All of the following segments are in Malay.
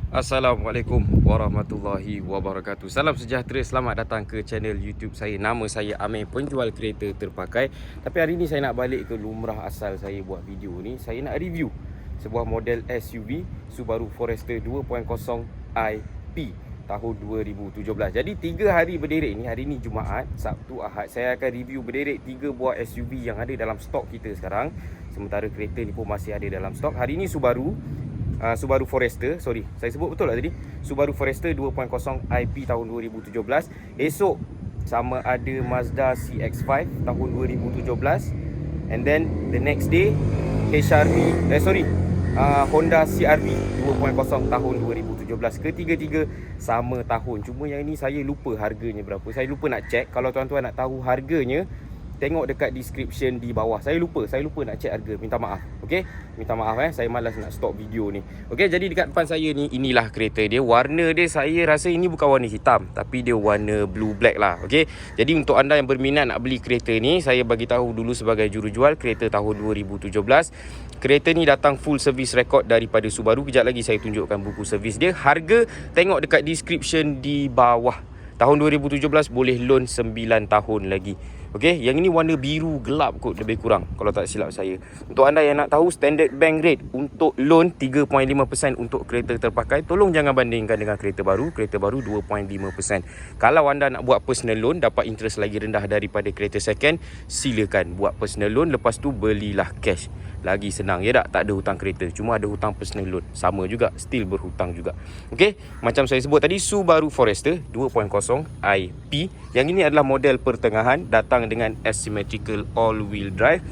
Assalamualaikum warahmatullahi wabarakatuh. Salam sejahtera, selamat datang ke channel YouTube saya. Nama saya Amir, penjual kereta terpakai. Tapi hari ni saya nak balik ke lumrah asal saya buat video ni. Saya nak review sebuah model SUV Subaru Forester 2.0 IP tahun 2017. Jadi 3 hari berderet ni, hari ni Jumaat, Sabtu, Ahad, saya akan review berderet 3 buah SUV yang ada dalam stok kita sekarang. Sementara kereta ni pun masih ada dalam stok. Hari ni Subaru Forester, saya sebut betul lah tadi, Subaru Forester 2.0 IP tahun 2017. Esok sama ada Mazda CX-5 tahun 2017. And then the next day Honda CR-V 2.0 tahun 2017. Ketiga-tiga sama tahun. Cuma yang ini saya lupa harganya berapa. Saya lupa nak check. Kalau tuan-tuan nak tahu harganya, tengok dekat description di bawah. Saya lupa nak check harga. Minta maaf. Okey? Minta maaf saya malas nak stop video ni. Okey, jadi dekat depan saya ni, inilah kereta dia. Warna dia saya rasa ini bukan warna hitam, tapi dia warna blue black lah. Okey. Jadi untuk anda yang berminat nak beli kereta ni, saya bagi tahu dulu sebagai jurujual kereta tahun 2017. Kereta ni datang full service record daripada Subaru. Kejap lagi saya tunjukkan buku servis dia. Harga tengok dekat description di bawah. Tahun 2017 boleh loan 9 tahun lagi. Okey, yang ini warna biru gelap kot lebih kurang kalau tak silap saya. Untuk anda yang nak tahu standard bank rate untuk loan 3.5% untuk kereta terpakai, tolong jangan bandingkan dengan kereta baru. Kereta baru 2.5%. Kalau anda nak buat personal loan dapat interest lagi rendah daripada kereta second, silakan buat personal loan, lepas tu belilah cash. Lagi senang, ya tak? Tak ada hutang kereta, cuma ada hutang personal loan. Sama juga, still berhutang juga. Okey, macam saya sebut tadi, Subaru Forester 2.0 IP. Yang ini adalah model pertengahan, datang dengan asymmetrical all-wheel drive.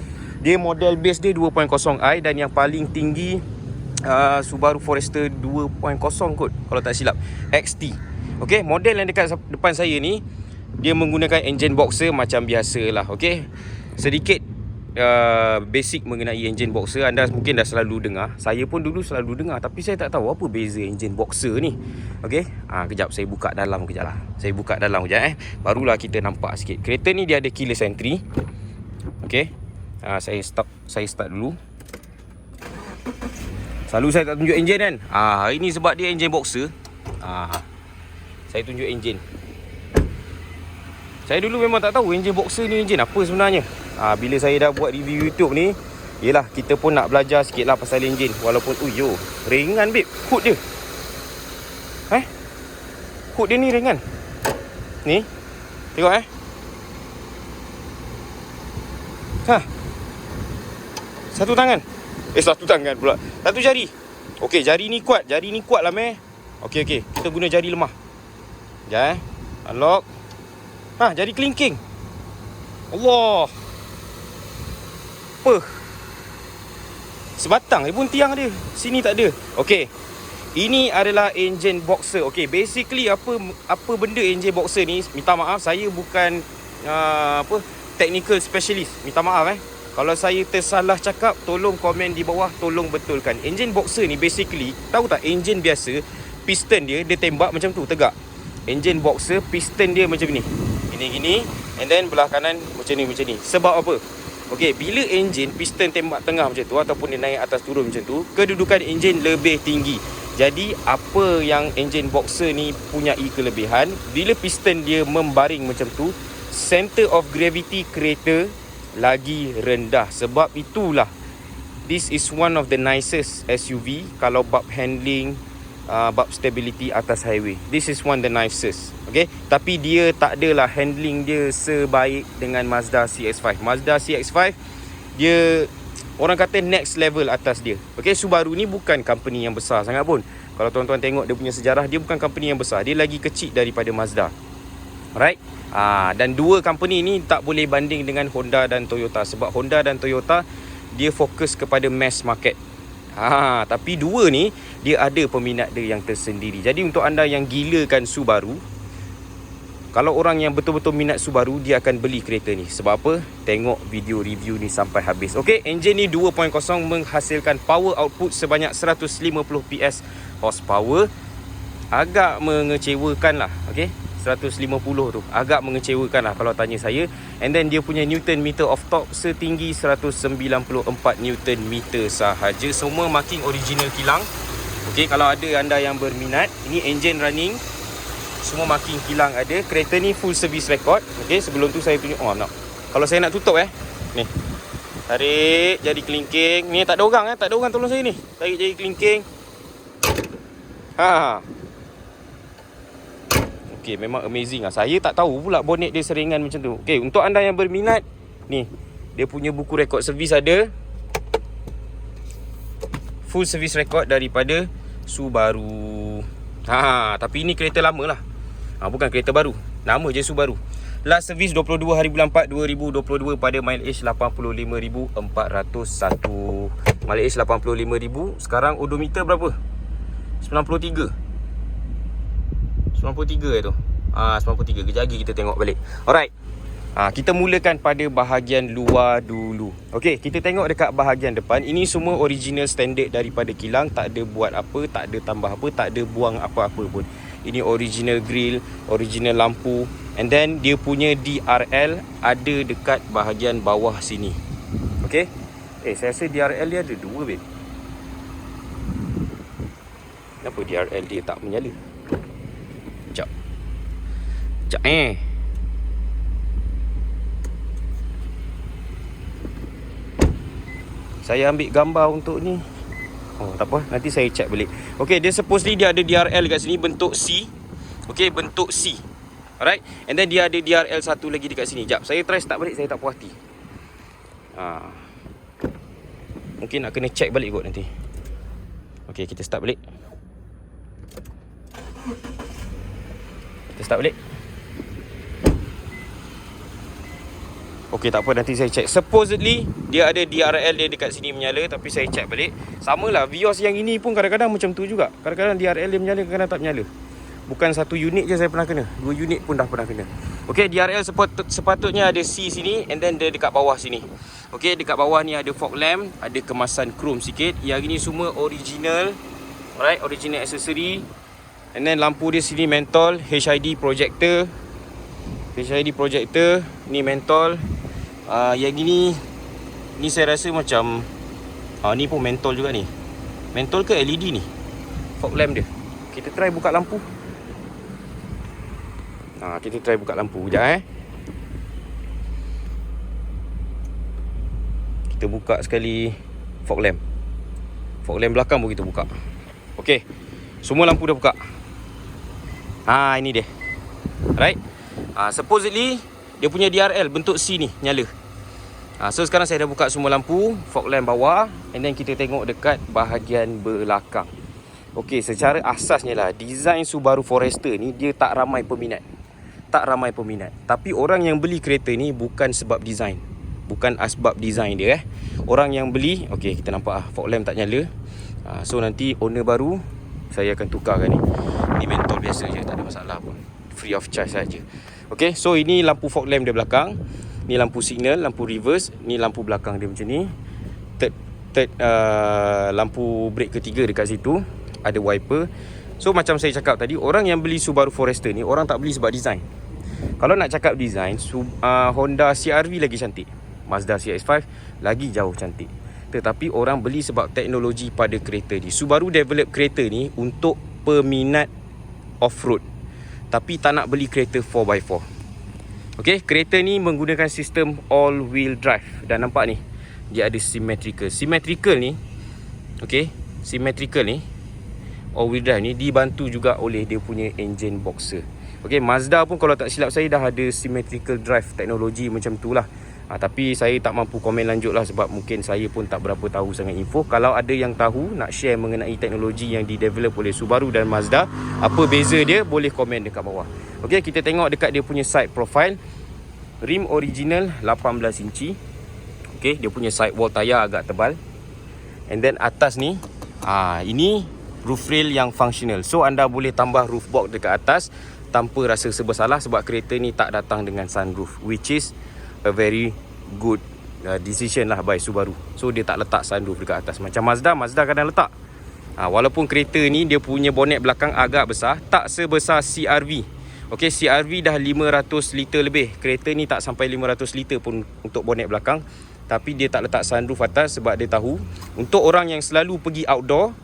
Dia model base dia 2.0i dan yang paling tinggi Subaru Forester 2.0 kot kalau tak silap, XT. Okey, model yang dekat depan saya ni dia menggunakan engine boxer macam biasalah. Okey, sedikit basic mengenai engine boxer. Anda mungkin dah selalu dengar, saya pun dulu selalu dengar, tapi saya tak tahu apa beza engine boxer ni. Okey, kejap saya buka dalam kejap lah. Saya buka dalam kejap barulah kita nampak sikit. Kereta ni dia ada keyless entry. Okey, saya start dulu. Selalu saya tak tunjuk engine kan. Hari ni sebab dia engine boxer, saya tunjuk engine. Saya dulu memang tak tahu engine boxer ni engine apa sebenarnya. Bila saya dah buat review YouTube ni, yelah kita pun nak belajar sikit lah pasal engine. Walaupun ringan babe, hood dia. Hood dia ni ringan. Ni, tengok satu tangan. Satu tangan pula, satu jari. Okey, jari ni kuat lah meh. Okey, kita guna jari lemah. Sekejap unlock. Jari kelingking. Allah, apa? Sebatang pun tiang dia. Sini tak ada. Okey, ini adalah engine boxer. Okey, basically apa benda engine boxer ni? Minta maaf, saya bukan technical specialist. Minta maaf kalau saya tersalah cakap, tolong komen di bawah, tolong betulkan. Engine boxer ni basically, tahu tak, engine biasa piston dia tembak macam tu, tegak. Engine boxer piston dia macam ni. Gini, and then belah kanan macam ni. Sebab apa? Okey, bila engine piston tembak tengah macam tu ataupun dia naik atas turun macam tu, kedudukan engine lebih tinggi. Jadi apa yang engine boxer ni punyai kelebihan, bila piston dia membaring macam tu, center of gravity kereta lagi rendah. Sebab itulah this is one of the nicest SUV kalau bab handling, bab stability atas highway. This is one of the nicest. Okay, tapi dia tak adalah handling dia sebaik dengan Mazda CX-5. Mazda CX-5 dia orang kata next level atas dia. Okay, Subaru ni bukan company yang besar sangat pun. Kalau tuan-tuan tengok dia punya sejarah, dia bukan company yang besar. Dia lagi kecil daripada Mazda. Alright. Dan dua company ni tak boleh banding dengan Honda dan Toyota. Sebab Honda dan Toyota dia fokus kepada mass market. Tapi dua ni dia ada peminat dia yang tersendiri. Jadi untuk anda yang gilakan Subaru, kalau orang yang betul-betul minat Subaru, dia akan beli kereta ni. Sebab apa? Tengok video review ni sampai habis. Okey, enjin ni 2.0 menghasilkan power output sebanyak 150 PS horsepower. Agak mengecewakan lah. Okey, 150 tu agak mengecewakan lah kalau tanya saya. And then dia punya Newton meter of torque setinggi 194 Newton meter sahaja. Semua marking original kilang. Okey, kalau ada anda yang berminat, ini engine running, semua marking kilang ada. Kereta ni full service record. Okey, sebelum tu saya tunjuk. Oh, nak. Kalau saya nak tutup ni. Tarik jadi kelingking. Ni tak ada orang tak ada orang tolong saya ni. Tarik jadi kelingking. Okey, memang amazing lah. Saya tak tahu pula bonnet dia seringan macam tu. Okey, untuk anda yang berminat, ni dia punya buku rekod servis ada. Full service record daripada Subaru. Tapi ini kereta lama lah. Bukan kereta baru. Nama je Subaru. Last service 22 hari bulan 4 2022 pada mileage 85,401. Mileage 85,000. Sekarang odometer berapa? 93. 93 tu. 93. Kejap lagi kita tengok balik. Alright. Kita mulakan pada bahagian luar dulu. Okey, kita tengok dekat bahagian depan. Ini semua original standard daripada kilang. Tak ada buat apa, tak ada tambah apa, tak ada buang apa-apa pun. Ini original grill, original lampu. And then dia punya DRL ada dekat bahagian bawah sini. Okey. Saya rasa DRL dia ada dua, babe. Kenapa DRL dia tak menyala? Sekejap. Saya ambil gambar untuk ni. Tak apa, nanti saya check balik. Okey, dia supposedly dia ada DRL kat sini bentuk C. Okey, bentuk C. Alright. And then dia ada DRL satu lagi dekat sini. Jap, saya try start balik, saya tak puas hati. Mungkin nak kena check balik kot nanti. Okey, kita start balik. Okey, tak apa, nanti saya check. Supposedly dia ada DRL dia dekat sini menyala, tapi saya check balik. Samalah Vios yang ini pun kadang-kadang macam tu juga. Kadang-kadang DRL dia menyala, kadang-kadang tak menyala. Bukan satu unit je saya pernah kena, 2 unit pun dah pernah kena. Okey, DRL sepatutnya ada C sini, and then dia dekat bawah sini. Okey, dekat bawah ni ada fog lamp, ada kemasan chrome sikit. Yang ini semua original. Alright, original accessory. And then lampu dia sini mentol, HID projector. Ni mentol. Yang gini, ni saya rasa macam ni pun mentol juga ni. Mentol ke LED ni? Fog lamp dia. Kita try buka lampu. Sekejap Kita buka sekali fog lamp. Fog lamp belakang pun kita buka. Okey. Semua lampu dah buka. Ini dia. Right? Supposedly dia punya DRL bentuk C ni nyala. So sekarang saya dah buka semua lampu, fog lamp bawah, and then kita tengok dekat bahagian belakang. Okey, secara asasnya lah, design Subaru Forester ni dia tak ramai peminat. Tapi orang yang beli kereta ni bukan sebab design. Bukan asbab design dia Orang yang beli, okey, kita nampak fog lamp tak nyala. So nanti owner baru saya akan tukarkan ni. Ni mentol biasa je, tak ada masalah pun. Free of charge saja. Okey, so ini lampu fog lamp dia belakang. Ni lampu signal, lampu reverse. Ni lampu belakang dia macam ni. Third lampu brake ketiga dekat situ. Ada wiper. So macam saya cakap tadi, orang yang beli Subaru Forester ni, orang tak beli sebab design. Kalau nak cakap design, Honda CR-V lagi cantik, Mazda CX-5 lagi jauh cantik. Tetapi orang beli sebab teknologi pada kereta ni. Subaru develop kereta ni untuk peminat off-road, tapi tak nak beli kereta 4x4. Okey, kereta ni menggunakan sistem all-wheel drive. Dan nampak ni, dia ada symmetrical. Symmetrical ni, all-wheel drive ni dibantu juga oleh dia punya engine boxer. Okey, Mazda pun kalau tak silap saya dah ada symmetrical drive teknologi macam tu lah. Tapi saya tak mampu komen lanjut lah, sebab mungkin saya pun tak berapa tahu sangat info. Kalau ada yang tahu, nak share mengenai teknologi yang didevelop oleh Subaru dan Mazda, apa beza dia, boleh komen dekat bawah. Okey, kita tengok dekat dia punya side profile. Rim original 18 inci. Okey, dia punya sidewall tayar agak tebal. And then atas ni, ini roof rail yang functional. So anda boleh tambah roof box dekat atas tanpa rasa bersalah, sebab kereta ni tak datang dengan sunroof, which is a very good decision lah by Subaru. So dia tak letak sunroof dekat atas. Macam Mazda kadang letak. Walaupun kereta ni dia punya bonet belakang agak besar, tak sebesar CR-V. Okey, CR-V dah 500 liter lebih. Kereta ni tak sampai 500 liter pun untuk bonet belakang. Tapi dia tak letak sunroof atas sebab dia tahu untuk orang yang selalu pergi outdoor,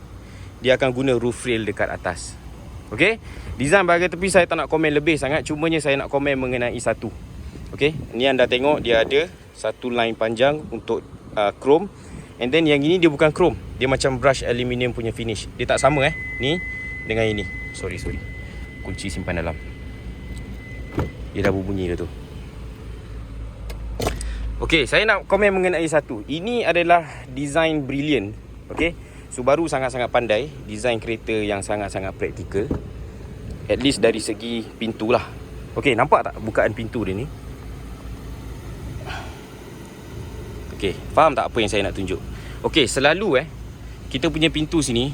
dia akan guna roof rail dekat atas. Okey, design bahagian tepi saya tak nak komen lebih sangat, cumanya saya nak komen mengenai satu. Okey, ni anda tengok dia ada satu line panjang untuk chrome, and then yang ini dia bukan chrome, dia macam brush aluminium punya finish. Dia tak sama ni dengan ini. Sorry, kunci simpan dalam. Dia dah berbunyi dah tu. Okey, saya nak komen mengenai satu. Ini adalah design brilliant. Okey, Subaru sangat-sangat pandai design kereta yang sangat-sangat praktikal. At least dari segi pintu lah. Okey, nampak tak bukaan pintu dia ni? Okey, faham tak apa yang saya nak tunjuk? Okey, selalu kita punya pintu sini,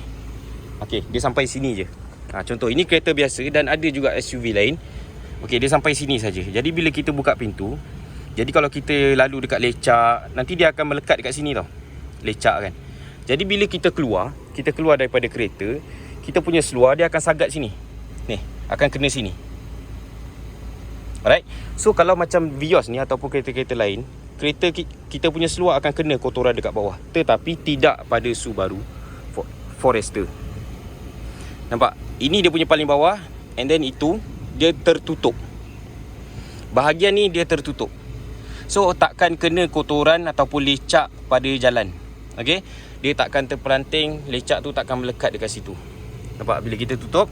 okey, dia sampai sini je. Contoh, ini kereta biasa dan ada juga SUV lain. Okey, dia sampai sini saja. Jadi bila kita buka pintu, jadi kalau kita lalu dekat lecak, nanti dia akan melekat dekat sini tau. Lecak kan. Jadi bila kita keluar daripada kereta, kita punya seluar dia akan sagat sini. Ni, akan kena sini. Alright. So kalau macam Vios ni ataupun kereta-kereta lain, kereta kita punya seluar akan kena kotoran dekat bawah. Tetapi tidak pada Subaru Forester. Nampak? Ini dia punya paling bawah, and then itu dia tertutup. Bahagian ni dia tertutup. So takkan kena kotoran ataupun lecak pada jalan. Okey? Dia takkan terperanting, lecak tu takkan melekat dekat situ. Nampak bila kita tutup?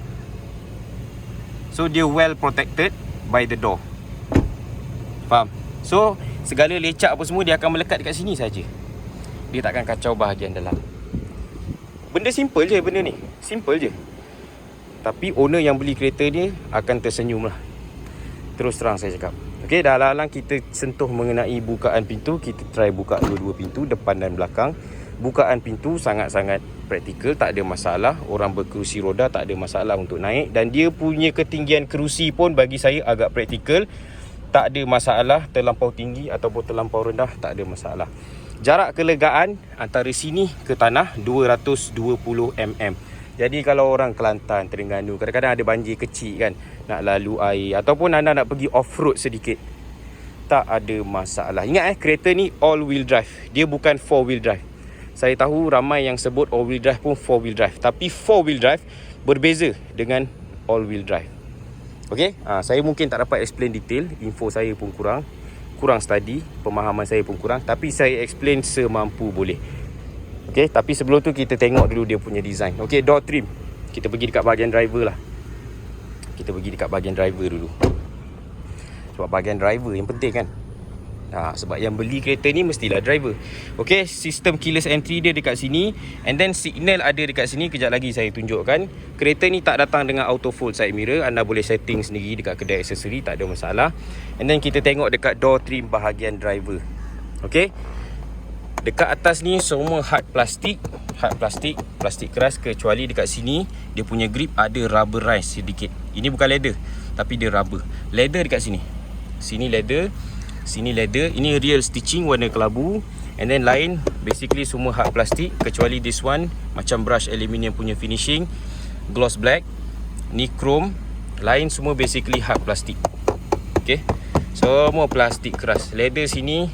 So dia well protected by the door. Faham? So segala lecak apa semua dia akan melekat dekat sini saja. Dia takkan kacau bahagian dalam. Benda simple je benda ni. Simple je. Tapi owner yang beli kereta ni akan tersenyum lah. Terus terang saya cakap. Okey, dah alang-alang kita sentuh mengenai bukaan pintu. Kita try buka dua-dua pintu, depan dan belakang. Bukaan pintu sangat-sangat praktikal, tak ada masalah. Orang berkerusi roda tak ada masalah untuk naik. Dan dia punya ketinggian kerusi pun bagi saya agak praktikal. Tak ada masalah terlampau tinggi ataupun terlampau rendah, tak ada masalah. Jarak kelegaan antara sini ke tanah 220 mm. Jadi kalau orang Kelantan, Terengganu, kadang-kadang ada banjir kecil kan, nak lalu air ataupun anda nak pergi off-road sedikit, tak ada masalah. Ingat kereta ni all-wheel drive. Dia bukan 4-wheel drive. Saya tahu ramai yang sebut all-wheel drive pun 4-wheel drive. Tapi 4-wheel drive berbeza dengan all-wheel drive. Okey, saya mungkin tak dapat explain detail. Info saya pun kurang study, pemahaman saya pun kurang. Tapi saya explain semampu boleh. Okey, tapi sebelum tu kita tengok dulu dia punya design. Okey, door trim. Kita pergi dekat bahagian driver lah. Kita pergi dekat bahagian driver dulu. Sebab bahagian driver yang penting kan. Sebab yang beli kereta ni mestilah driver. Okey, sistem keyless entry dia dekat sini, and then signal ada dekat sini. Kejap lagi saya tunjukkan. Kereta ni tak datang dengan auto fold side mirror. Anda boleh setting sendiri dekat kedai aksesori, tak ada masalah. And then kita tengok dekat door trim bahagian driver. Okey, dekat atas ni semua hard plastik. Plastik keras, kecuali dekat sini dia punya grip ada rubberize sedikit. Ini bukan leather, tapi dia rubber. Leather dekat sini. Sini leather, sini leather. Ini real stitching warna kelabu. And then lain basically semua hard plastik, kecuali this one macam brush aluminium punya finishing, gloss black. Ni chrome. Lain semua basically hard plastik. Okay, semua plastik keras. Leather sini,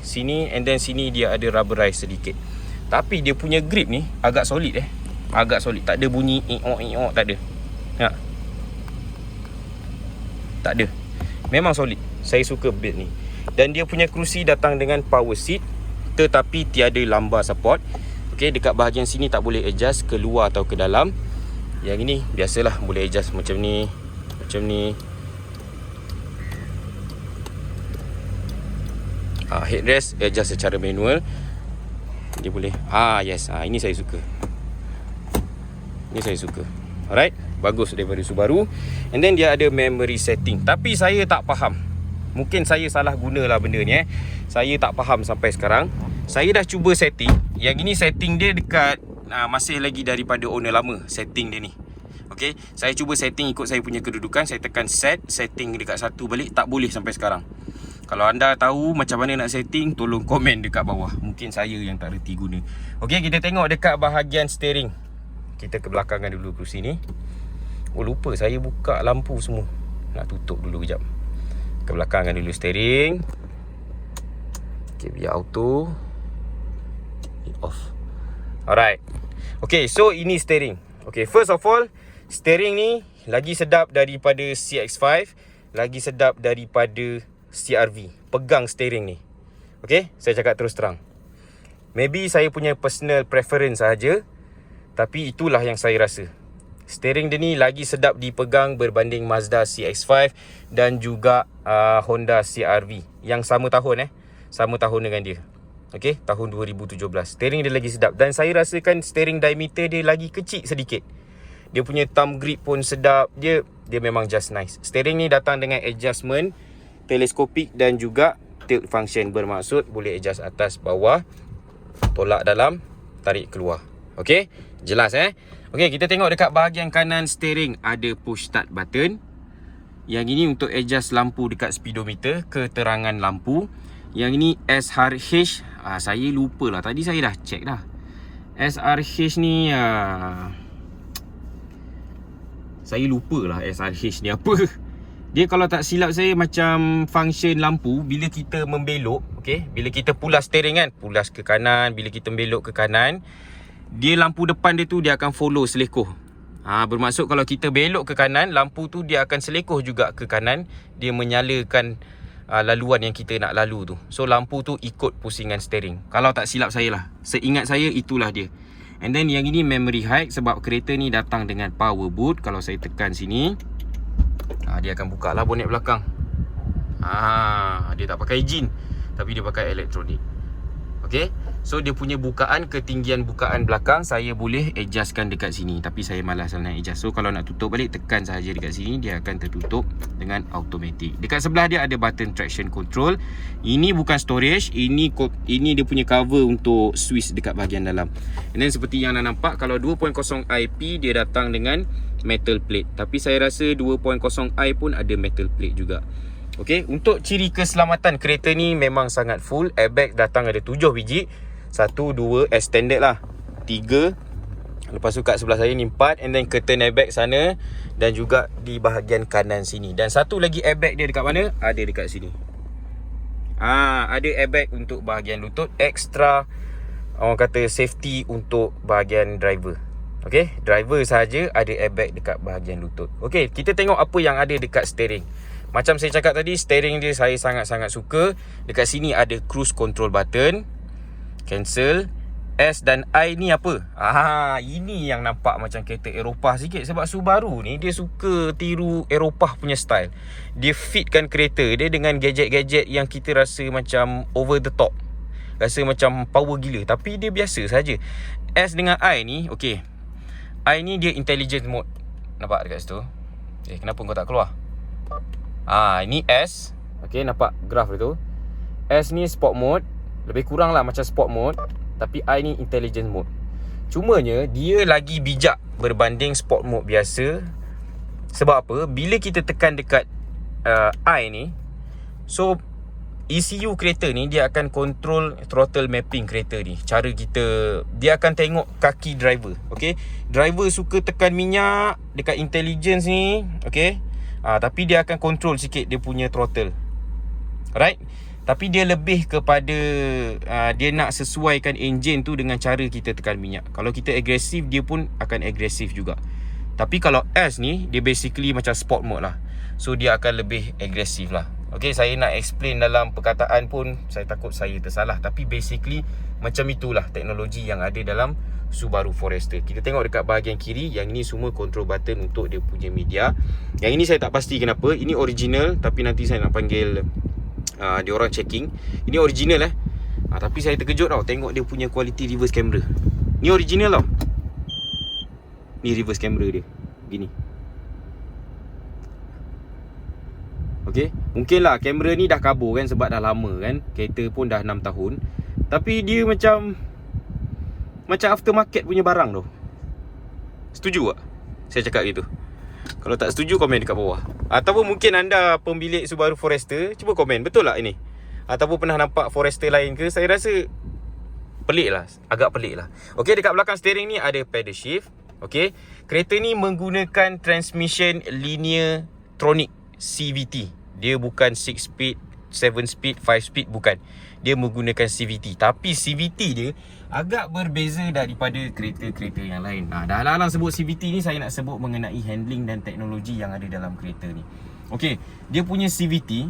and then sini dia ada rubberize sedikit. Tapi dia punya grip ni agak solid agak solid. Tak ada bunyi iok, tak ada. Tak ada. Memang solid. Saya suka build ni. Dan dia punya kerusi datang dengan power seat, tetapi tiada lumbar support. Okey, dekat bahagian sini tak boleh adjust keluar atau ke dalam. Yang ini biasalah boleh adjust macam ni, headrest adjust secara manual. Dia boleh. Yes. Ini saya suka. Alright, bagus daripada Subaru. And then dia ada memory setting. Tapi saya tak faham. Mungkin saya salah gunalah benda ni Saya tak faham sampai sekarang. Saya dah cuba setting. Yang ini setting dia dekat masih lagi daripada owner lama setting dia ni. Okey, saya cuba setting ikut saya punya kedudukan. Saya tekan setting dekat satu balik, tak boleh sampai sekarang. Kalau anda tahu macam mana nak setting, tolong komen dekat bawah. Mungkin saya yang tak reti guna. Okey, kita tengok dekat bahagian steering. Kita ke belakangkan dulu kerusi ni. Lupa saya buka lampu semua. Nak tutup dulu kejap. Ke belakangkan dulu steering. Okey, biar auto. Off. Alright. Okey, so ini steering. Okay, first of all, steering ni lagi sedap daripada CX-5, lagi sedap daripada CR-V. Pegang steering ni. Okay, saya cakap terus terang. Maybe saya punya personal preference sahaja, tapi itulah yang saya rasa. Steering dia ni lagi sedap dipegang berbanding Mazda CX-5 dan juga Honda CR-V yang sama tahun sama tahun dengan dia. Okey, tahun 2017. Steering dia lagi sedap dan saya rasakan steering diameter dia lagi kecil sedikit. Dia punya thumb grip pun sedap. Dia memang just nice. Steering ni datang dengan adjustment teleskopik dan juga tilt function, bermaksud boleh adjust atas bawah, tolak dalam, tarik keluar. Okey, jelas Okey, kita tengok dekat bahagian kanan steering ada push start button. Yang ini untuk adjust lampu dekat speedometer, keterangan lampu. Yang ini SRH, saya lupa lah, tadi saya dah check dah. SRH ni saya lupa lah SRH ni apa. Dia kalau tak silap saya macam function lampu bila kita membelok. Okay, bila kita pulas steering kan, pulas ke kanan, bila kita belok ke kanan, dia lampu depan dia tu dia akan follow selekoh. Bermaksud kalau kita belok ke kanan, lampu tu dia akan selekoh juga ke kanan. Dia menyalakan laluan yang kita nak lalu tu. So lampu tu ikut pusingan steering. Kalau tak silap saya lah, seingat saya itulah dia. And then yang ini memory hide, sebab kereta ni datang dengan power boot. Kalau saya tekan sini, dia akan buka lah bonet belakang. Dia tak pakai jin, tapi dia pakai elektronik. Okay, so dia punya bukaan, ketinggian bukaan belakang saya boleh adjustkan dekat sini, tapi saya malas nak adjust. So kalau nak tutup balik, tekan sahaja dekat sini, dia akan tertutup dengan automatic. Dekat sebelah dia ada button traction control. Ini bukan storage, ini dia punya cover untuk switch dekat bahagian dalam. And then seperti yang anda nampak, kalau 2.0 IP dia datang dengan metal plate, tapi saya rasa 2.0i pun ada metal plate juga. Okey, untuk ciri keselamatan kereta ni memang sangat full. Airbag datang ada 7 biji. 1, 2 as standard lah, 3. Lepas tu kat sebelah saya ni 4. And then curtain airbag sana dan juga di bahagian kanan sini. Dan satu lagi airbag dia dekat mana? Ada dekat sini. Ada airbag untuk bahagian lutut, extra orang kata safety untuk bahagian driver. Okey, driver sahaja ada airbag dekat bahagian lutut. Okey, kita tengok apa yang ada dekat steering. Macam saya cakap tadi, steering dia saya sangat-sangat suka. Dekat sini ada cruise control button, cancel. S dan I ni apa? Ini yang nampak macam kereta Eropah sikit. Sebab Subaru ni dia suka tiru Eropah punya style. Dia fitkan kereta dia dengan gadget-gadget yang kita rasa macam over the top, rasa macam power gila, tapi dia biasa saja. S dengan I ni, okey, I ni dia intelligent mode. Nampak dekat situ? Kenapa kau tak keluar? Ini S. Okey, nampak graf dia tu. S ni sport mode, lebih kurang lah macam sport mode, tapi I ni intelligent mode. Cumanya dia lagi bijak berbanding sport mode biasa. Sebab apa? Bila kita tekan dekat I ni, so ECU kereta ni dia akan control throttle mapping kereta ni. Cara kita, dia akan tengok kaki driver. Okey, driver suka tekan minyak dekat intelligence ni, okey. Tapi dia akan control sikit dia punya throttle. Right? Tapi dia lebih kepada dia nak sesuaikan enjin tu dengan cara kita tekan minyak. Kalau kita agresif, dia pun akan agresif juga. Tapi kalau S ni, dia basically macam sport mode lah. So dia akan lebih agresif lah. Okay, saya nak explain dalam perkataan pun saya takut saya tersalah. Tapi basically macam itulah teknologi yang ada dalam Subaru Forester. Kita tengok dekat bahagian kiri, yang ini semua control button untuk dia punya media. Yang ini saya tak pasti kenapa. Ini original, tapi nanti saya nak panggil dia orang checking. Ini original tapi saya terkejut tau tengok dia punya quality reverse camera. Ni original tau. Ni reverse camera dia gini. Okay, mungkin lah kamera ni dah kabur kan, sebab dah lama kan, kereta pun dah 6 tahun. Tapi dia macam aftermarket punya barang tu. Setuju tak saya cakap gitu? Kalau tak setuju, komen dekat bawah. Ataupun mungkin anda pemilik Subaru Forester, cuba komen, betul tak ini? Ataupun pernah nampak Forester lain ke? Saya rasa pelik lah, agak pelik lah. Okay, dekat belakang steering ni ada pedal shift. Okay, kereta ni menggunakan transmission linear tronic CVT. Dia bukan 6 speed 7 speed, 5 speed, bukan. Dia menggunakan CVT. Tapi CVT dia agak berbeza daripada kereta-kereta yang lain. Dah alang-alang sebut CVT ni, saya nak sebut mengenai handling dan teknologi yang ada dalam kereta ni. Okey, dia punya CVT,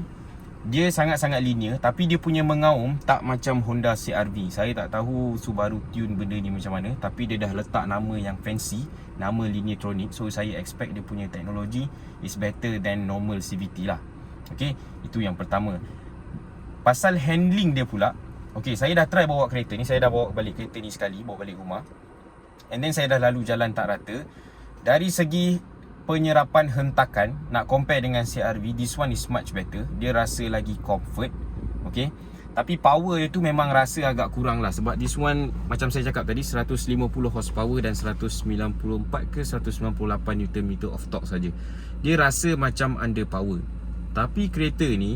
dia sangat-sangat linear, tapi dia punya mengaum tak macam Honda CR-V. Saya tak tahu Subaru tune benda ni macam mana, tapi dia dah letak nama yang fancy, nama Lineartronic. So saya expect dia punya teknologi is better than normal CVT lah. Okey, itu yang pertama. Pasal handling dia pula, okey, saya dah try bawa kereta ni. Saya dah bawa balik kereta ni sekali, bawa balik rumah. And then saya dah lalu jalan tak rata. Dari segi penyerapan hentakan, nak compare dengan CR-V, this one is much better. Dia rasa lagi comfort. Okay, tapi power dia tu memang rasa agak kurang lah. Sebab this one, macam saya cakap tadi, 150 horsepower dan 194 ke 198 Nm of torque saja. Dia rasa macam under power. Tapi kereta ni,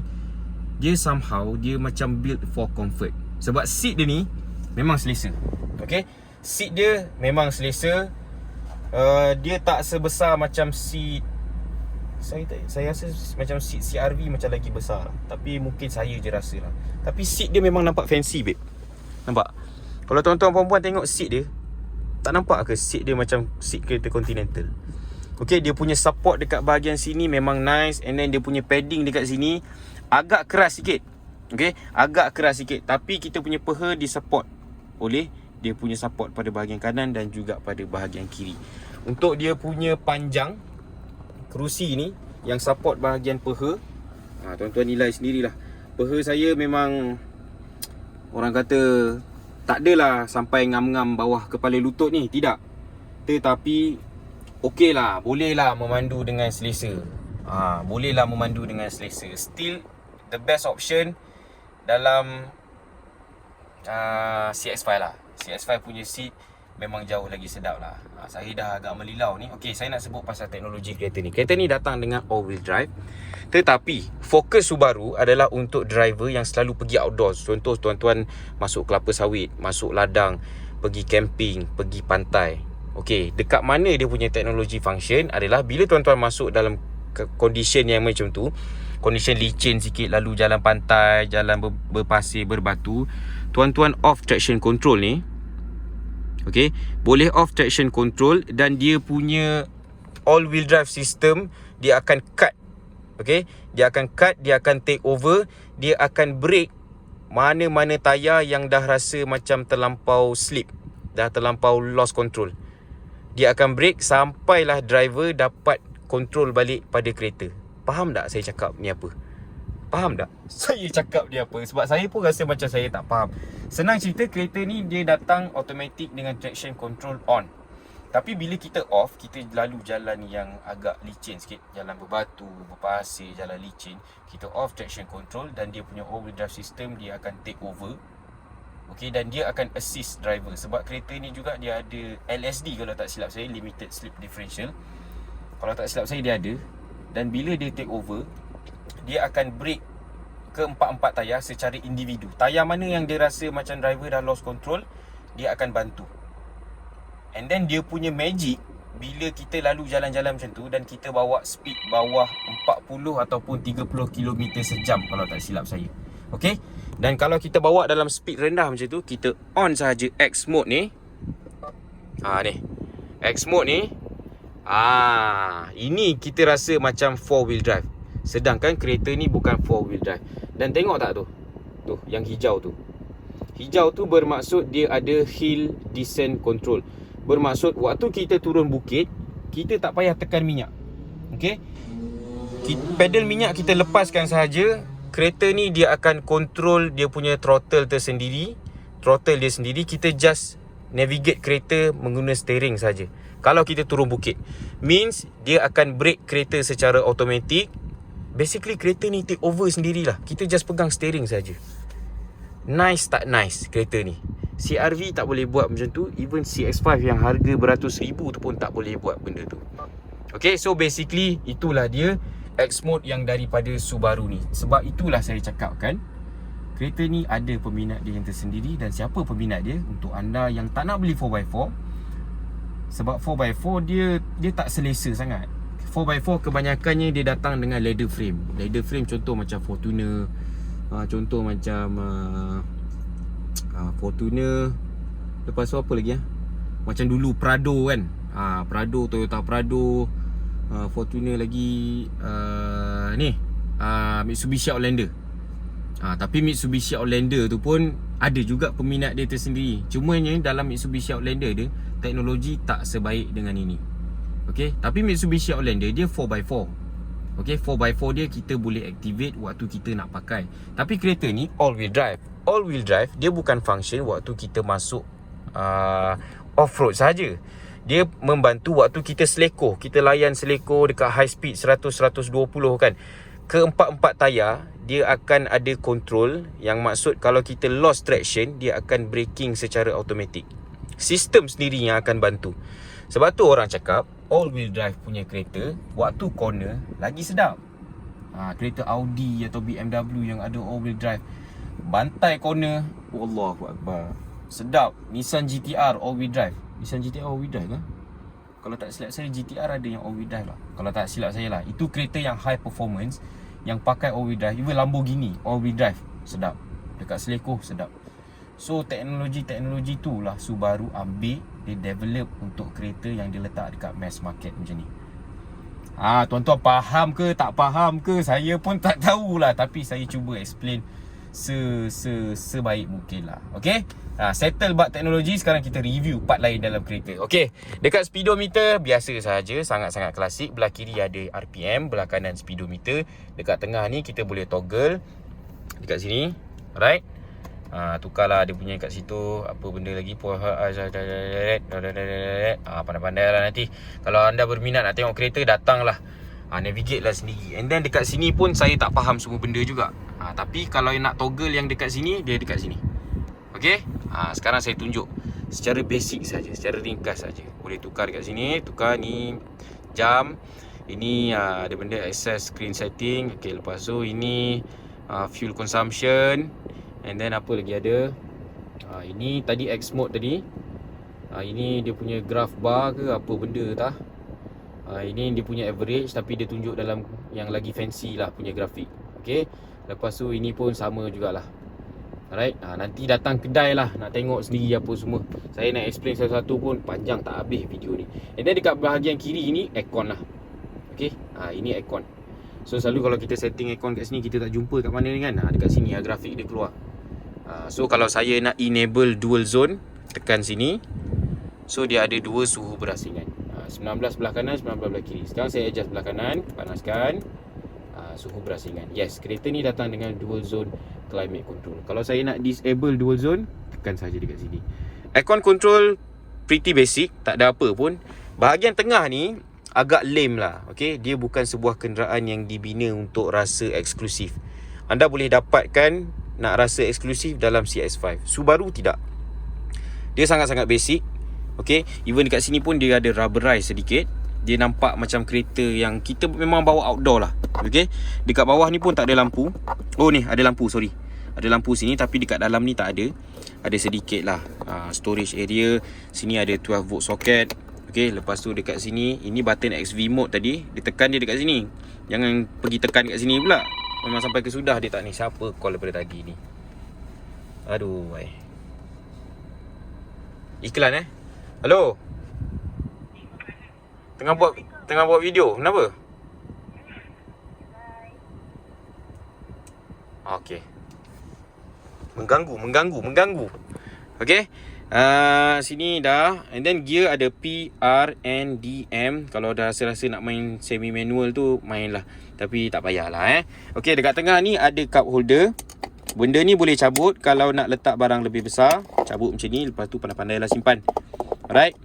dia somehow, dia macam build for comfort. Sebab seat dia ni memang selesa. Okay, seat dia memang selesa. Dia tak sebesar macam seat, saya rasa macam seat CR-V macam lagi besar. Tapi mungkin saya je rasa lah. Tapi seat dia memang nampak fancy, babe. Nampak? Kalau tuan-tuan perempuan tengok seat dia, tak nampak ke seat dia macam seat kereta Continental? Okay, dia punya support dekat bahagian sini memang nice. And then dia punya padding dekat sini agak keras sikit. Okay, agak keras sikit. Tapi kita punya peha disupport oleh dia punya support pada bahagian kanan dan juga pada bahagian kiri. Untuk dia punya panjang kerusi ni yang support bahagian peha, tuan-tuan nilai sendirilah. Peha saya memang, orang kata, tak adalah sampai ngam-ngam bawah kepala lutut ni, tidak. Tetapi okey lah, boleh lah memandu dengan selesa. Boleh lah memandu dengan selesa. Still the best option dalam CX-5 lah. CX-5 punya seat memang jauh lagi sedap lah. Saya dah agak melilau ni. Okey, saya nak sebut pasal teknologi kereta ni. Kereta ni datang dengan all-wheel drive. Tetapi fokus Subaru adalah untuk driver yang selalu pergi outdoors. Contoh, tuan-tuan masuk kelapa sawit, masuk ladang, pergi camping, pergi pantai. Okey, dekat mana dia punya teknologi function adalah bila tuan-tuan masuk dalam condition yang macam tu, condition licin sikit, lalu jalan pantai, jalan berpasir, berbatu, tuan-tuan off traction control ni. Okay, boleh off traction control. Dan dia punya all wheel drive system, dia akan cut. Okay, dia akan cut, dia akan take over. Dia akan brake mana-mana tayar yang dah rasa macam terlampau slip, dah terlampau lost control. Dia akan brake sampailah driver dapat control balik pada kereta. Faham tak saya cakap ni apa? Faham tak saya cakap ni apa? Sebab saya pun rasa macam saya tak faham. Senang cerita, kereta ni dia datang automatic dengan traction control on. Tapi bila kita off, kita lalu jalan yang agak licin sikit, jalan berbatu, berpasir, jalan licin, kita off traction control dan dia punya all-wheel drive system dia akan take over. Okay, dan dia akan assist driver. Sebab kereta ni juga dia ada LSD kalau tak silap saya, limited slip differential. Kalau tak silap saya dia ada. Dan bila dia take over, dia akan brake ke empat-empat tayar secara individu. Tayar mana yang dia rasa macam driver dah lost control, dia akan bantu. And then dia punya magic, bila kita lalu jalan-jalan macam tu dan kita bawa speed bawah 40 ataupun 30 km sejam kalau tak silap saya. Okay, dan kalau kita bawa dalam speed rendah macam tu, kita on sahaja X mode ni. Ni X mode ni, ini kita rasa macam 4-wheel drive. Sedangkan kereta ni bukan 4-wheel drive. Dan tengok tak tu? Tu, yang hijau tu. Hijau tu bermaksud dia ada hill descent control. Bermaksud waktu kita turun bukit, kita tak payah tekan minyak. Okay, pedal minyak kita lepaskan sahaja. Kereta ni dia akan control dia punya throttle tersendiri. Throttle dia sendiri. Kita just navigate kereta menggunakan steering saja. Kalau kita turun bukit, means dia akan brake kereta secara automatik. Basically kereta ni take over sendirilah. Kita just pegang steering saja. Nice tak nice kereta ni. CR-V tak boleh buat macam tu. Even CX-5 yang harga beratus ribu tu pun tak boleh buat benda tu. Okay, so basically itulah dia X mode yang daripada Subaru ni. Sebab itulah saya cakapkan, kereta ni ada peminat dia yang tersendiri. Dan siapa peminat dia? Untuk anda yang tak nak beli 4x4, sebab 4x4 dia tak selesa sangat. 4x4 kebanyakannya dia datang dengan leather frame. Leather frame contoh macam Fortuner, Contoh macam Fortuner. Lepas tu apa lagi macam dulu Prado kan. Prado, Toyota Prado. Fortuner lagi, Mitsubishi Outlander. Tapi Mitsubishi Outlander tu pun ada juga peminat dia tersendiri. Cumanya dalam Mitsubishi Outlander dia, teknologi tak sebaik dengan ini. Okay, tapi Mitsubishi Outlander dia 4x4. Okay, 4x4 dia kita boleh activate waktu kita nak pakai. Tapi kereta ni all-wheel drive. All-wheel drive dia bukan function waktu kita masuk off-road saja. Dia membantu waktu kita selekoh, kita layan selekoh dekat high speed 100-120 kan. Keempat-empat tayar dia akan ada control, yang maksud kalau kita lost traction, dia akan braking secara automatik. Sistem sendiri yang akan bantu. Sebab tu orang cakap all wheel drive punya kereta waktu corner lagi sedap. Kereta Audi atau BMW yang ada all wheel drive, bantai corner, Allahu Akbar, sedap. Nissan GT-R all wheel drive. Nissan GT-R all wheel drive ke? Kalau tak silap saya, GT-R ada yang all wheel drive lah. Kalau tak silap saya lah, itu kereta yang high performance, yang pakai all wheel drive. Even Lamborghini all wheel drive, sedap. Dekat selekoh sedap. So teknologi tu lah Subaru ambil, dia develop untuk kereta yang dia letak dekat mass market macam ni. Tuan-tuan faham ke tak faham ke, saya pun tak tahulah, tapi saya cuba explain sebaik mungkin lah. Okay, settle bab teknologi. Sekarang kita review part lain dalam kereta. Okay, dekat speedometer biasa saja, sangat-sangat klasik. Belah kiri ada RPM, belah kanan speedometer. Dekat tengah ni kita boleh toggle dekat sini. Alright, tukarlah dia punya kat situ. Apa benda lagi, pandai-pandai lah nanti. Kalau anda berminat nak tengok kereta, datanglah, navigate lah sendiri. And then dekat sini pun saya tak faham semua benda juga. Tapi kalau nak toggle yang dekat sini, dia dekat sini. Okay, sekarang saya tunjuk secara basic saja, secara ringkas saja. Boleh tukar dekat sini. Tukar ni jam. Ini ada benda access screen setting. Okay, lepas tu ini fuel consumption. And then apa lagi ada, ini tadi X mode tadi. Ini dia punya graph bar ke apa benda tah. Ini dia punya average, tapi dia tunjuk dalam yang lagi fancy lah punya grafik. Okay, lepas tu ini pun sama jugalah. Alright, nanti datang kedai lah, nak tengok sendiri apa semua. Saya nak explain satu-satu pun panjang tak habis video ni. And then dekat bahagian kiri ni aircon lah. Okay, ini aircon. So selalu kalau kita setting aircon kat sini, kita tak jumpa kat mana ni kan. Dekat sini grafik dia keluar. So kalau saya nak enable dual zone, tekan sini. So dia ada dua suhu berasingan, 19 belah kanan, 19 belah kiri. Sekarang saya adjust belah kanan, panaskan, suhu berasingan. Yes, kereta ni datang dengan dual zone climate control. Kalau saya nak disable dual zone, tekan saja dekat sini. Aircon control pretty basic, tak ada apa pun. Bahagian tengah ni agak lame lah. Okay, dia bukan sebuah kenderaan yang dibina untuk rasa eksklusif. Anda boleh dapatkan nak rasa eksklusif dalam CX-5. Subaru tidak. Dia sangat-sangat basic. Okay, even dekat sini pun dia ada rubberize sedikit. Dia nampak macam kereta yang kita memang bawa outdoor lah. Okay, dekat bawah ni pun tak ada lampu. Oh ni ada lampu, sorry. Ada lampu sini, tapi dekat dalam ni tak ada. Ada sedikit lah storage area. Sini ada 12 volt socket. Okay, lepas tu dekat sini, ini button XV mode tadi, ditekan dia dekat sini. Jangan pergi tekan dekat sini pula. Memang sampai ke sudah dia tak ni. Siapa call daripada tadi ni? Aduh, iklan Hello. Tengah buat video. Kenapa? Okey. Mengganggu. Okey. Sini dah. And then gear ada P, R, N, D, M. Kalau dah rasa-rasa nak main semi manual tu, mainlah. Tapi tak payahlah Okey, dekat tengah ni ada cup holder. Benda ni boleh cabut kalau nak letak barang lebih besar. Cabut macam ni, lepas tu pandai-pandailah simpan. Alright.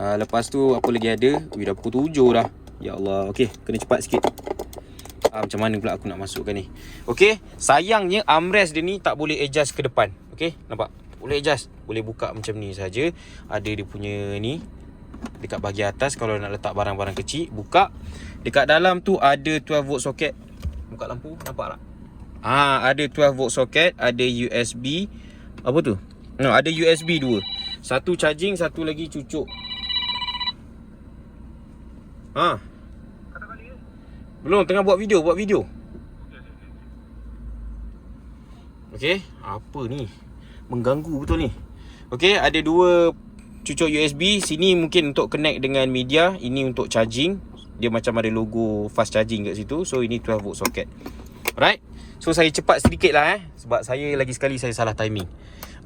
Lepas tu apa lagi ada? Dah pukul 7 dah. Ya Allah. Okey, kena cepat sikit. Macam mana pula aku nak masukkan ni? Okey, sayangnya armrest dia ni tak boleh adjust ke depan. Okey, nampak? Boleh adjust. Boleh buka macam ni saja. Ada dia punya ni dekat bahagian atas kalau nak letak barang-barang kecil, buka. Dekat dalam tu ada 12 volt socket. Buka lampu, nampak tak? Ada 12 volt socket, ada USB. Apa tu? No, ada USB 2. Satu charging, satu lagi cucuk. Belum, tengah buat video. Okey, apa ni? Mengganggu betul ni. Okey, ada dua cucuk USB. Sini mungkin untuk connect dengan media, ini untuk charging. Dia macam ada logo fast charging kat situ. So ini 12 volt socket. Alright. So saya cepat sedikit lah sebab saya lagi sekali saya salah timing.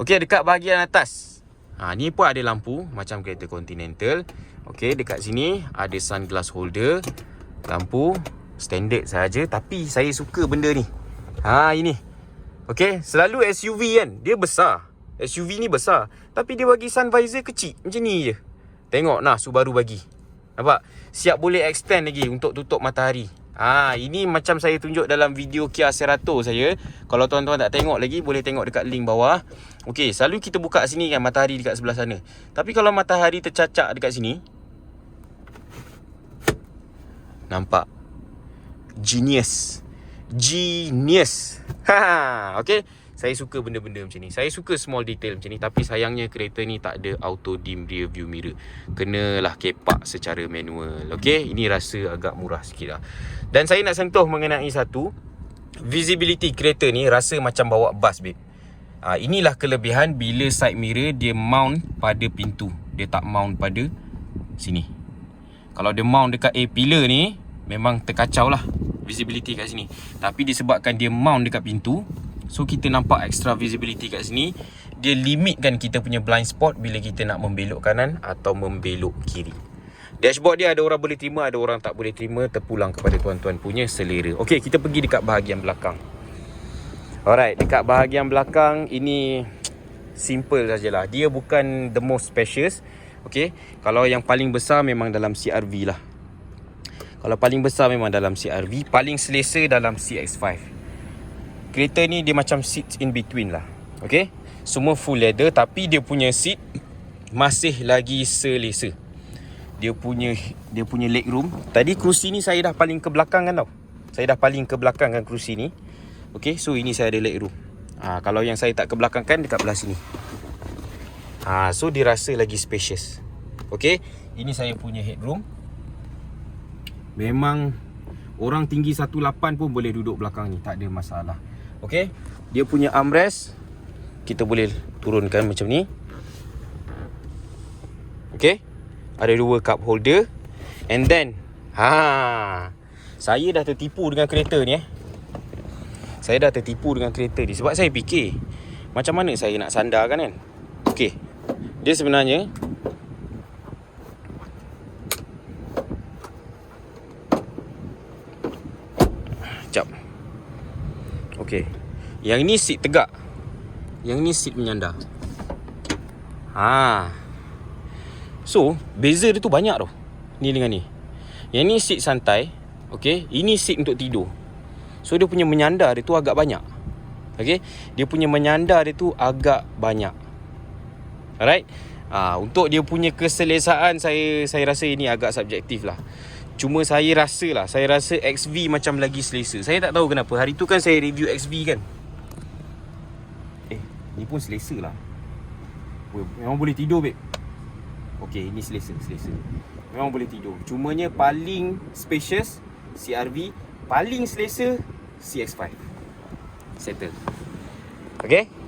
Okey, dekat bahagian atas, ni pun ada lampu macam kereta Continental. Okey, dekat sini ada sunglass holder. Lampu standard saja, tapi saya suka benda ni. Ini. Okey, selalu SUV kan, dia besar. SUV ni besar, tapi dia bagi sun visor kecil macam ni je. Tengok nah, Subaru bagi. Nampak? Siap boleh extend lagi untuk tutup matahari. Ini macam saya tunjuk dalam video Kia Cerato saya. Kalau tuan-tuan tak tengok lagi, boleh tengok dekat link bawah. Okey, selalu kita buka sini kan, matahari dekat sebelah sana. Tapi kalau matahari tercacak dekat sini, nampak? Genius. Okey, saya suka benda-benda macam ni. Saya suka small detail macam ni. Tapi sayangnya kereta ni tak ada auto dim rear view mirror. Kenalah kepak secara manual. Okey, ini rasa agak murah sikit lah. Dan saya nak sentuh mengenai satu, visibility kereta ni rasa macam bawa bas, babe. Inilah kelebihan bila side mirror dia mount pada pintu. Dia tak mount pada sini. Kalau dia mount dekat A-pillar ni, memang terkacau lah visibility kat sini. Tapi disebabkan dia mount dekat pintu, so kita nampak extra visibility kat sini. Dia limitkan kita punya blind spot bila kita nak membelok kanan atau membelok kiri. Dashboard dia ada orang boleh terima, ada orang tak boleh terima, terpulang kepada tuan-tuan punya selera. Okey, kita pergi dekat bahagian belakang. Alright, dekat bahagian belakang ini simple sajalah. Dia bukan the most spacious. Okey, kalau yang paling besar memang dalam CR-V lah. Kalau paling besar memang dalam CR-V, paling selesa dalam CX-5. Kereta ni dia macam seat in between lah. Okey, semua full leather, tapi dia punya seat masih lagi selesa. Dia punya leg room. Tadi kerusi ni saya dah paling ke belakang kan tau. Saya dah paling ke belakang kan kerusi ni. Okey, so ini saya ada leg room. Kalau yang saya tak ke belakang kan dekat belah sini. So dia rasa lagi spacious. Okey, ini saya punya headroom. Memang orang tinggi 18 pun boleh duduk belakang ni, tak ada masalah. Okey, dia punya armrest kita boleh turunkan macam ni. Okey, ada dua cup holder. And then saya dah tertipu dengan kereta ni Saya dah tertipu dengan kereta ni sebab saya fikir macam mana saya nak sandarkan kan. Okey, dia sebenarnya jap. Okey, yang ni seat tegak, yang ni seat menyandar. So beza dia tu banyak tau, ni dengan ni. Yang ni seat santai. Okey, ini seat untuk tidur. So dia punya menyandar dia tu agak banyak. Okey, dia punya menyandar dia tu agak banyak. Alright. Untuk dia punya keselesaan, saya rasa ini agak subjektif lah. Cuma saya rasa XV macam lagi selesa. Saya tak tahu kenapa. Hari tu kan saya review XV kan. Ni pun selesa lah. Memang boleh tidur, babe. Okey, ini selesa. Memang boleh tidur. Cumanya paling spacious CR-V, paling selesa CX-5. Settle. Okey.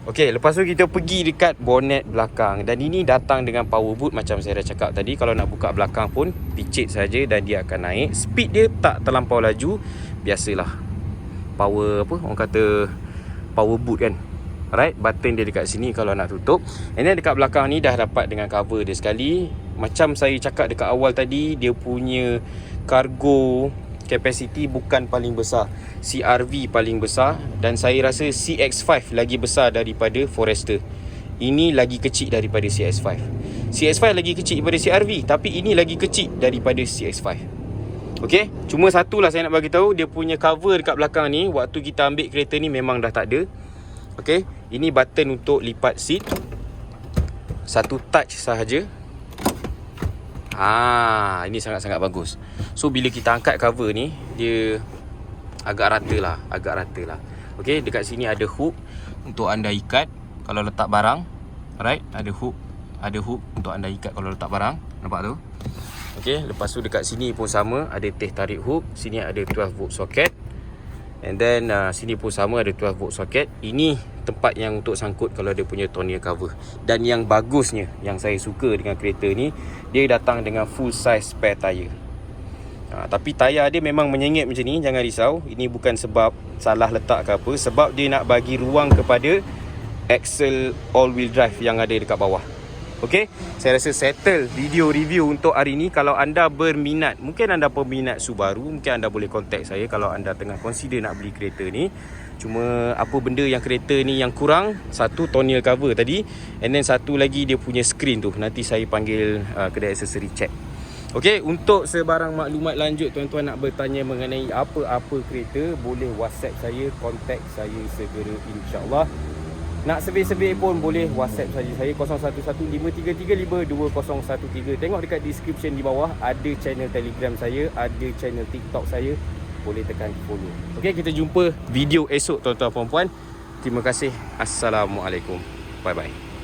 Okey, lepas tu kita pergi dekat bonnet belakang. Dan ini datang dengan power boot macam saya dah cakap tadi. Kalau nak buka belakang pun picit saja dan dia akan naik. Speed dia tak terlampau laju. Biasalah. Power orang kata power boot kan. Alright, button dia dekat sini kalau nak tutup. And then dekat belakang ni dah dapat dengan cover dia sekali. Macam saya cakap dekat awal tadi, dia punya cargo capacity bukan paling besar. CR-V paling besar. Dan saya rasa CX-5 lagi besar daripada Forester. Ini lagi kecil daripada CX-5. CX-5 lagi kecil daripada CR-V, tapi ini lagi kecil daripada CX-5. Okey, cuma satulah saya nak bagi tahu, dia punya cover dekat belakang ni waktu kita ambil kereta ni memang dah tak ada. Okey, ini button untuk lipat seat. Satu touch sahaja. Ini sangat-sangat bagus. So bila kita angkat cover ni, dia agak rata lah. Okey, dekat sini ada hook untuk anda ikat kalau letak barang. Alright, ada hook untuk anda ikat kalau letak barang. Nampak tu? Okey, lepas tu dekat sini pun sama, ada teh tarik hook. Sini ada 12 volt socket. And then sini pun sama, ada 12 volt socket. Ini tempat yang untuk sangkut kalau dia punya tonneau cover. Dan yang bagusnya, yang saya suka dengan kereta ni, dia datang dengan full size spare tyre. Tapi tayar dia memang menyengit macam ni, jangan risau. Ini bukan sebab salah letak ke apa, sebab dia nak bagi ruang kepada axle all wheel drive yang ada dekat bawah. Okey, saya rasa settle video review untuk hari ni. Kalau anda berminat, mungkin anda peminat Subaru, mungkin anda boleh contact saya kalau anda tengah consider nak beli kereta ni. Cuma apa benda yang kereta ni yang kurang, satu tonneau cover tadi, and then satu lagi dia punya screen tu. Nanti saya panggil kedai aksesori check. Okey, untuk sebarang maklumat lanjut, tuan-tuan nak bertanya mengenai apa-apa kereta, boleh WhatsApp saya, contact saya segera insya-Allah. Nak survey-survey pun boleh WhatsApp saja saya 011533520013. Tengok dekat description di bawah, ada channel Telegram saya, ada channel TikTok saya. Boleh tekan follow. Okey, kita jumpa video esok tuan-tuan puan-puan. Terima kasih. Assalamualaikum. Bye bye.